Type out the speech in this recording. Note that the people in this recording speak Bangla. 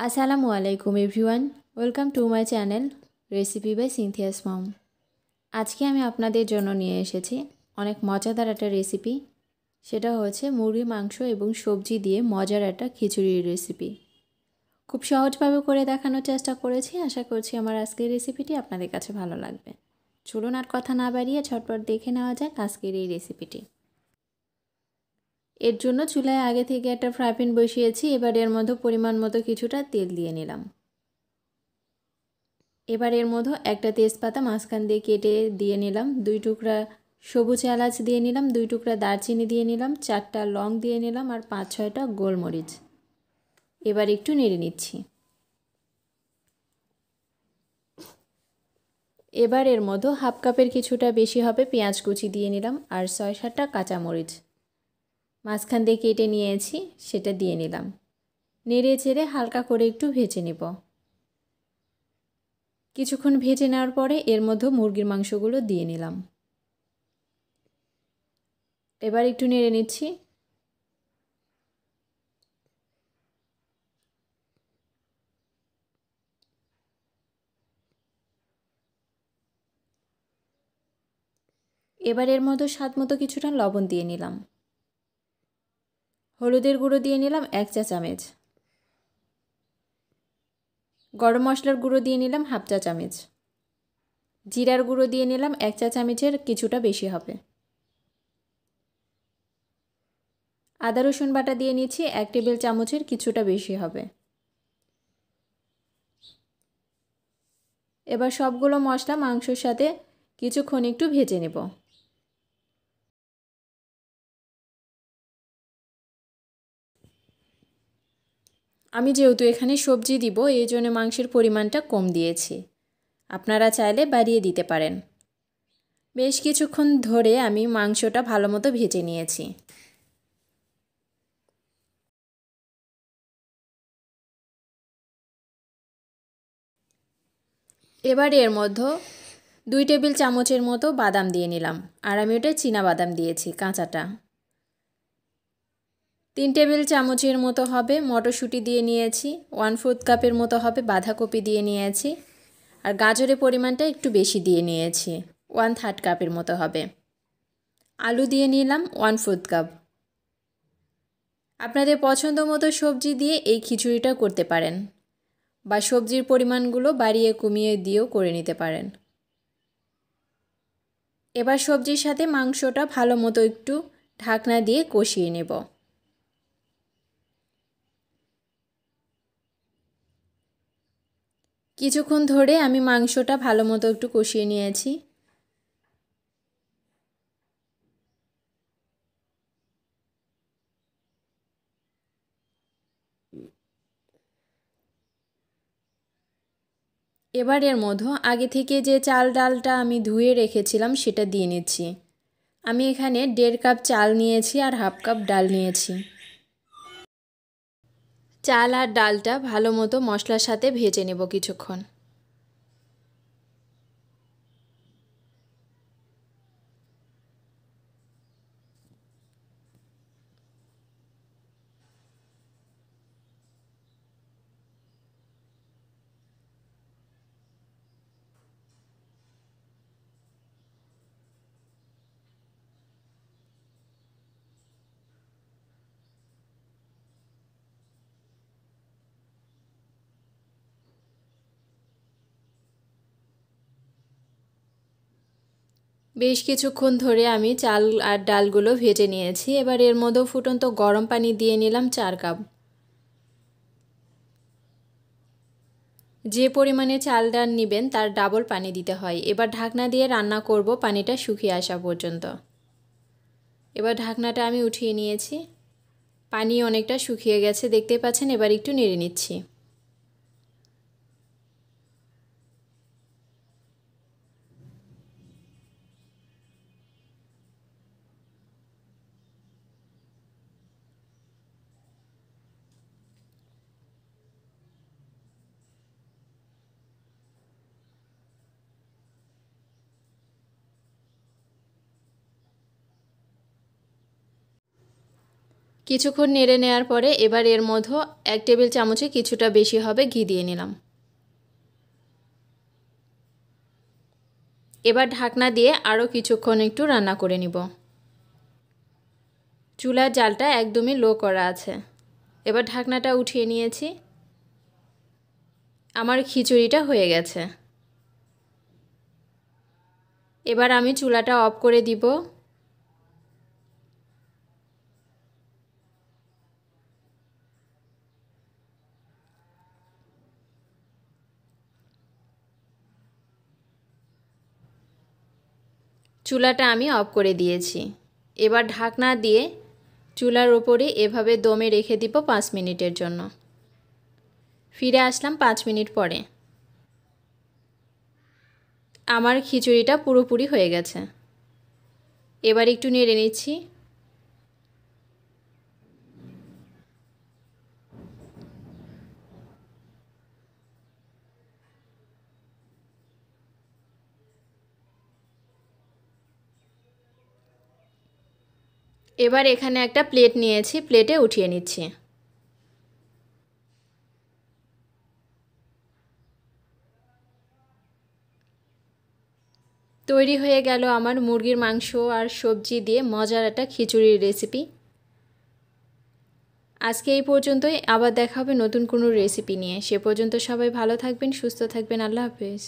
আসসালামু আলাইকুম everyone, welcome to my channel recipe by Cynthia's mom. আজকে আমি আপনাদের জন্য নিয়ে এসেছি অনেক মজাদার একটা রেসিপি। সেটা হচ্ছে মুরগির মাংস এবং সবজি দিয়ে মজার একটা খিচুড়ির রেসিপি। খুব সহজভাবে করে দেখানোর চেষ্টা করেছি। আশা করছি আমার আজকের রেসিপিটি আপনাদের কাছে ভালো লাগবে। চলুন আর কথা না বাড়িয়ে ঝটপট দেখে নেওয়া যাক আজকের এই রেসিপিটি। এর জন্য চুলায় আগে থেকে একটা ফ্রাই প্যান বসিয়েছি। এবার এর মধ্যে পরিমাণ মতো কিছুটা তেল দিয়ে নিলাম। এবার এর মধ্যে একটা তেজপাতা মাঝখান দিয়ে কেটে দিয়ে নিলাম, 2 টুকরা সবুজ এলাচ দিয়ে নিলাম, 2 টুকরা দারচিনি দিয়ে নিলাম, 4টা লং দিয়ে নিলাম আর 5-6টা গোলমরিচ। এবার একটু নেড়ে নিচ্ছি। এবার এর মধ্যে হাফ কাপের কিছুটা বেশি হবে পেঁয়াজ কুচি দিয়ে নিলাম আর 6-7টা কাঁচামরিচ মাঝখান দিয়ে কেটে নিয়েছি, সেটা দিয়ে নিলাম। নেড়ে চেড়ে হালকা করে একটু ভেজে নেব। কিছুক্ষণ ভেজে নেওয়ার পরে এর মধ্যে মুরগির মাংসগুলো দিয়ে নিলাম। এবার একটু নেড়ে নিচ্ছি। এবার এর মধ্যে স্বাদ মতো কিছুটা লবণ দিয়ে নিলাম। হলুদের গুঁড়ো দিয়ে নিলাম 1 চা চামচ। গরম মশলার গুঁড়ো দিয়ে নিলাম হাফ চা চামচ। জিরার গুঁড়ো দিয়ে নিলাম 1 চা চামচের কিছুটা বেশি হবে। আদা রসুন বাটা দিয়ে নিচ্ছি 1 টেবিল চামচের কিছুটা বেশি হবে। এবার সবগুলো মশলা মাংসের সাথে কিছুক্ষণ একটু ভেজে নেব। আমি যেহেতু এখানে সবজি দিব, এই জন্য মাংসের পরিমাণটা কম দিয়েছি। আপনারা চাইলে বাড়িয়ে দিতে পারেন। বেশ কিছুক্ষণ ধরে আমি মাংসটা ভালো মতো ভেজে নিয়েছি। এবার এর মধ্যে 2 টেবিল চামচের মতো বাদাম দিয়ে নিলাম আর আমি ওটা চীনা বাদাম দিয়েছি কাঁচাটা। 3 টেবিল চামচের মতো হবে মটরশুঁটি দিয়ে নিয়েছি। 1/4 কাপের মতো হবে বাঁধাকপি দিয়ে নিয়েছি আর গাজরের পরিমাণটা একটু বেশি দিয়ে নিয়েছি, 1/3 কাপের মতো হবে। আলু দিয়ে নিলাম 1/4 কাপ। আপনাদের পছন্দ মতো সবজি দিয়ে এই খিচুড়িটা করতে পারেন বা সবজির পরিমাণগুলো বাড়িয়ে কমিয়ে দিয়েও করে নিতে পারেন। এবার সবজির সাথে মাংসটা ভালো মতো একটু ঢাকনা দিয়ে কষিয়ে নেব। কিছুক্ষণ ধরে আমি মাংসটা ভালো মতো একটু কষিয়ে নিয়েছি। এবার এর মধ্যে আগে থেকে যে চাল ডালটা আমি ধুয়ে রেখেছিলাম সেটা দিয়ে নিচ্ছি। আমি এখানে 1.5 কাপ চাল নিয়েছি আর হাফ কাপ ডাল নিয়েছি। চাল আর ডালটা ভালো মতো মশলার সাথে ভেজে নেব কিছুক্ষণ। বেশ কিছুক্ষণ ধরে আমি চাল আর ডালগুলো ভেজে নিয়েছি। এবার এর মধ্যে ফুটন্ত গরম পানি দিয়ে নিলাম 4 কাপ। যে পরিমাণে চাল ডাল নেবেন তার ডাবল পানি দিতে হয়। এবার ঢাকনা দিয়ে রান্না করব পানিটা শুকিয়ে আসা পর্যন্ত। এবার ঢাকনাটা আমি উঠিয়ে নিয়েছি। পানি অনেকটা শুকিয়ে গেছে দেখতে পাচ্ছেন। এবার একটু নেড়ে নিচ্ছি। কিছুক্ষণ নেড়ে নেওয়ার পরে এবার এর মধ্যে 1 টেবিল চামচে কিছুটা বেশি হবে ঘি দিয়ে নিলাম। এবার ঢাকনা দিয়ে আরও কিছুক্ষণ একটু রান্না করে নিব। চুলার জালটা একদমই লো করা আছে। এবার ঢাকনাটা উঠিয়ে নিয়েছি। আমার খিচুড়িটা হয়ে গেছে। এবার আমি চুলাটা অফ করে দিব। চুলাটা আমি অফ করে দিয়েছি। এবার ঢাকনা দিয়ে চুলার উপরে এভাবে দমে রেখে দিব 5 মিনিটের জন্য। ফিরে আসলাম 5 মিনিট পরে। আমার খিচুড়িটা পুরোপুরি হয়ে গেছে। এবার একটু নেড়ে নিচ্ছি। এবার এখানে একটা প্লেট নিয়েছি, প্লেটে উঠিয়ে নিচ্ছি। তৈরি হয়ে গেল আমার মুরগির মাংস আর সবজি দিয়ে মজার একটা খিচুড়ির রেসিপি। আজকে এই পর্যন্তই, আবার দেখা হবে নতুন কোনো রেসিপি নিয়ে। সে পর্যন্ত সবাই ভালো থাকবেন, সুস্থ থাকবেন। আল্লাহ হাফেজ।